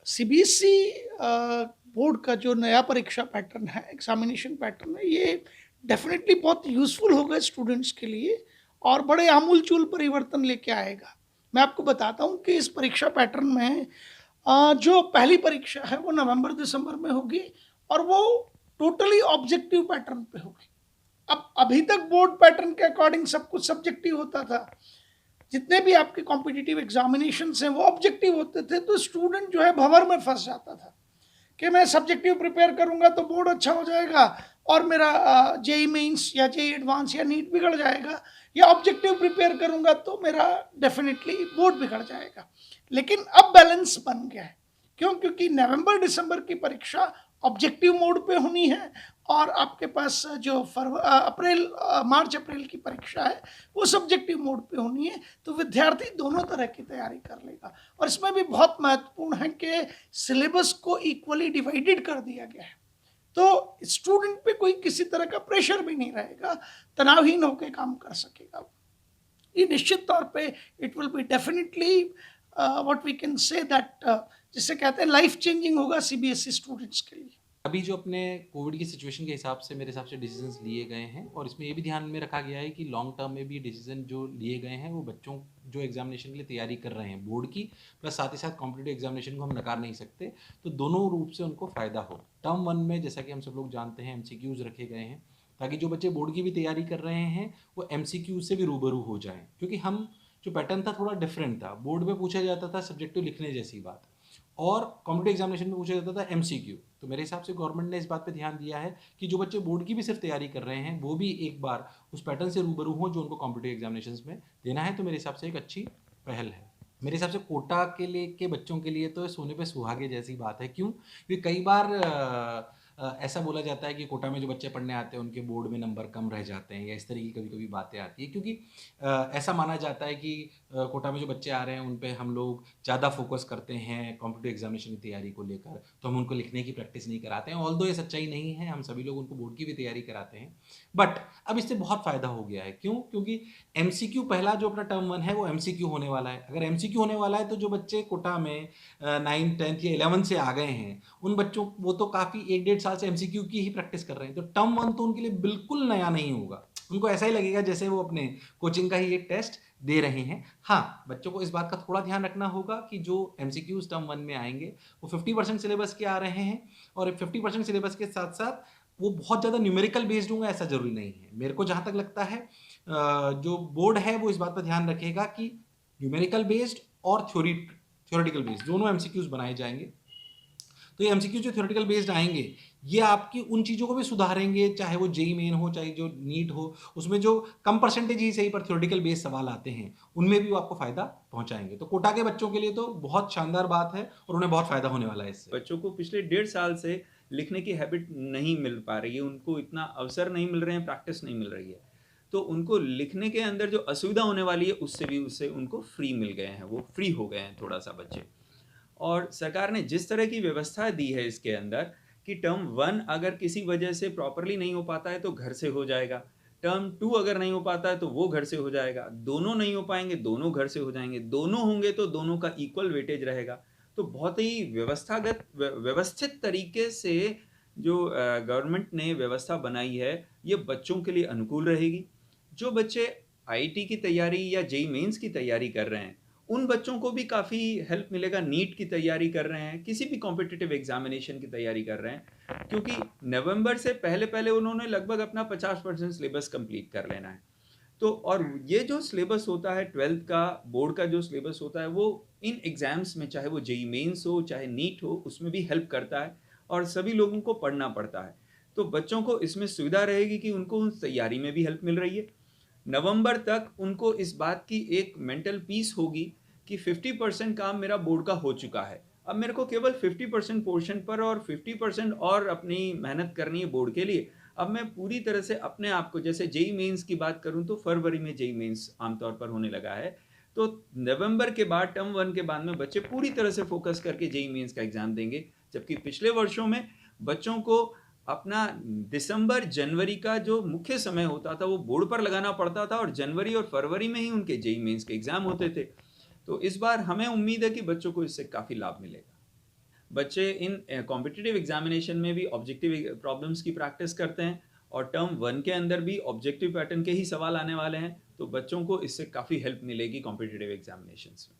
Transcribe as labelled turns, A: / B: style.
A: CBSE board का जो नया परीक्षा पैटर्न है, एग्जामिनेशन पैटर्न है, ये डेफिनेटली बहुत यूज़फुल होगा स्टूडेंट्स के लिए और बड़े आमूल-चूल परिवर्तन लेके आएगा। मैं आपको बताता हूँ कि इस परीक्षा पैटर्न में जो पहली परीक्षा है वो नवंबर-दिसंबर में होगी और वो टोटली ऑब्जेक्टिव पैटर्न पे होगी। अब अभी तक बोर्ड पैटर्न के अकॉर्डिंग सब कुछ सब्जेक्टिव होता था। जितने भी आपके कॉम्पिटिटिव एग्जामिनेशंस हैं वो ऑब्जेक्टिव होते थे, तो स्टूडेंट जो है भंवर में फंस जाता था कि मैं सब्जेक्टिव प्रिपेयर करूंगा तो बोर्ड अच्छा हो जाएगा और मेरा जेई मेंस या जेई एडवांस या नीट बिगड़ जाएगा, या ऑब्जेक्टिव प्रिपेयर करूंगा तो मेरा डेफिनेटली बोर्ड बिगड़ जाएगा। लेकिन अब बैलेंस बन गया है। क्यों? क्योंकि नवंबर दिसंबर की परीक्षा ऑब्जेक्टिव मोड पे होनी है और आपके पास जो मार्च अप्रैल की परीक्षा है वो सब्जेक्टिव मोड पे होनी है। तो विद्यार्थी दोनों तरह की तैयारी कर लेगा और इसमें भी बहुत महत्वपूर्ण है कि सिलेबस को इक्वली डिवाइडेड कर दिया गया है, तो स्टूडेंट पे कोई किसी तरह का प्रेशर भी नहीं रहेगा, तनावहीन होकर काम कर सकेगा। ये निश्चित तौर पे it will be definitely what we can say that जिसे कहते हैं लाइफ चेंजिंग होगा सीबीएसई स्टूडेंट्स के लिए।
B: अभी जो अपने कोविड की सिचुएशन के हिसाब से मेरे हिसाब से डिसीजंस लिए गए हैं और इसमें ये भी ध्यान में रखा गया है कि लॉन्ग टर्म में भी डिसीजन जो लिए गए हैं वो बच्चों जो एग्जामिनेशन के लिए तैयारी कर रहे हैं बोर्ड की प्लस साथ ही साथ कॉम्पिटिटिव एग्जामिनेशन को हम नकार नहीं सकते, तो दोनों रूप से उनको फ़ायदा हो। टर्म वन में जैसा कि हम सब लोग जानते हैं एमसीक्यूज रखे गए हैं ताकि जो बच्चे बोर्ड की भी तैयारी कर रहे हैं वो एमसीक्यू से भी रूबरू हो जाएं, क्योंकि हम जो पैटर्न था थोड़ा डिफरेंट था। बोर्ड में पूछा जाता था सब्जेक्टिव लिखने जैसी बात और कॉम्पिटिटिव एग्जामिनेशन में पूछा जाता था एमसीक्यू। तो मेरे हिसाब से गवर्नमेंट ने इस बात पे ध्यान दिया है कि जो बच्चे बोर्ड की भी सिर्फ तैयारी कर रहे हैं वो भी एक बार उस पैटर्न से रूबरू हों जो उनको कॉम्पिटिटिव एग्जामिनेशन में देना है। तो मेरे हिसाब से एक अच्छी पहल है। मेरे हिसाब से कोटा के लिए के बच्चों के लिए तो सोने पे सुहागे जैसी बात है। क्यों? क्योंकि कई बार ऐसा बोला जाता है कि कोटा में जो बच्चे पढ़ने आते हैं उनके बोर्ड में नंबर कम रह जाते हैं या इस तरह की कभी कभी बातें आती है, क्योंकि ऐसा माना जाता है कि कोटा में जो बच्चे आ रहे हैं उन पे हम लोग ज़्यादा फोकस करते हैं कॉम्पिटिटिव एग्जामिनेशन की तैयारी को लेकर, तो हम उनको लिखने की प्रैक्टिस नहीं कराते हैं। ऑल्दो ये सच्चाई नहीं है, हम सभी लोग उनको बोर्ड की भी तैयारी कराते हैं। बट अब इससे बहुत फ़ायदा हो गया है। क्यों? क्योंकि एमसीक्यू पहला जो अपना टर्म वन है वो एमसीक्यू होने वाला है। अगर एमसीक्यू होने वाला है तो जो बच्चे कोटा में 9th 10th या 11th से आ गए हैं उन बच्चों वो तो काफ़ी 1 डेढ़ साल से एमसीक्यू की ही प्रैक्टिस कर रहे हैं, तो टर्म वन तो उनके लिए बिल्कुल नया नहीं होगा। उनको ऐसा ही लगेगा जैसे वो अपने कोचिंग का ही एक टेस्ट दे रहे हैं। हाँ, बच्चों को इस बात का थोड़ा ध्यान रखना होगा कि जो एमसीक्यूज टर्म वन में आएंगे वो 50% सिलेबस के आ रहे हैं और 50% सिलेबस के साथ साथ वो बहुत ज़्यादा न्यूमेरिकल बेस्ड होंगे ऐसा ज़रूरी नहीं है। मेरे को जहाँ तक लगता है जो बोर्ड है वो इस बात पर ध्यान रखेगा कि न्यूमेरिकल बेस्ड और थ्योरेटिकल बेस्ड दोनों एमसीक्यूज बनाए जाएंगे। तो ये एमसीक्यू जो थ्योरेटिकल बेस्ड आएंगे ये आपकी उन चीज़ों को भी सुधारेंगे, चाहे वो जेई मेन हो चाहे जो नीट हो, उसमें जो कम परसेंटेज ही सही पर थ्योरेटिकल बेस्ड सवाल आते हैं उनमें भी वो आपको फायदा पहुंचाएंगे। तो कोटा के बच्चों के लिए तो बहुत शानदार बात है और उन्हें बहुत फायदा होने वाला है इससे।
C: बच्चों को पिछले 1.5 साल से लिखने की हैबिट नहीं मिल पा रही है, उनको इतना अवसर नहीं मिल रहे हैं, प्रैक्टिस नहीं मिल रही है, तो उनको लिखने के अंदर जो असुविधा होने वाली है उससे उनको फ्री मिल गए हैं, वो फ्री हो गए हैं थोड़ा सा बच्चे। और सरकार ने जिस तरह की व्यवस्था दी है इसके अंदर कि टर्म वन अगर किसी वजह से प्रॉपरली नहीं हो पाता है तो घर से हो जाएगा, टर्म टू अगर नहीं हो पाता है तो वो घर से हो जाएगा, दोनों नहीं हो पाएंगे दोनों घर से हो जाएंगे, दोनों होंगे तो दोनों का इक्वल वेटेज रहेगा। तो बहुत ही व्यवस्थित तरीके से जो गवर्नमेंट ने व्यवस्था बनाई है ये बच्चों के लिए अनुकूल रहेगी। जो बच्चे आईआईटी की तैयारी या जेईई मेंस की तैयारी कर रहे हैं उन बच्चों को भी काफ़ी हेल्प मिलेगा, नीट की तैयारी कर रहे हैं, किसी भी कॉम्पिटिटिव एग्जामिनेशन की तैयारी कर रहे हैं, क्योंकि नवंबर से पहले पहले उन्होंने लगभग अपना 50% सिलेबस कंप्लीट कर लेना है। तो और ये जो सिलेबस होता है 12th का बोर्ड का जो सिलेबस होता है वो इन एग्जाम्स में चाहे वो जेईई मेंस हो चाहे नीट हो उसमें भी हेल्प करता है और सभी लोगों को पढ़ना पड़ता है। तो बच्चों को इसमें सुविधा रहेगी कि उनको उस तैयारी में भी हेल्प मिल रही है। नवंबर तक उनको इस बात की एक मेंटल पीस होगी कि 50% काम मेरा बोर्ड का हो चुका है, अब मेरे को केवल 50% पोर्शन पर और 50% और अपनी मेहनत करनी है बोर्ड के लिए। अब मैं पूरी तरह से अपने आप को, जैसे जेई मेंस की बात करूं तो फरवरी में जेई मेंस आमतौर पर होने लगा है, तो नवंबर के बाद टर्म वन के बाद में बच्चे पूरी तरह से फोकस करके जेई मेंस का एग्जाम देंगे। जबकि पिछले वर्षों में बच्चों को अपना दिसंबर जनवरी का जो मुख्य समय होता था वो बोर्ड पर लगाना पड़ता था और जनवरी और फरवरी में ही उनके जेई मेंस के एग्जाम होते थे। तो इस बार हमें उम्मीद है कि बच्चों को इससे काफ़ी लाभ मिलेगा। बच्चे इन कॉम्पिटिटिव एग्जामिनेशन में भी ऑब्जेक्टिव प्रॉब्लम्स की प्रैक्टिस करते हैं और टर्म 1 के अंदर भी ऑब्जेक्टिव पैटर्न के ही सवाल आने वाले हैं, तो बच्चों को इससे काफ़ी हेल्प मिलेगी कॉम्पिटिटिव एग्जामिनेशंस में।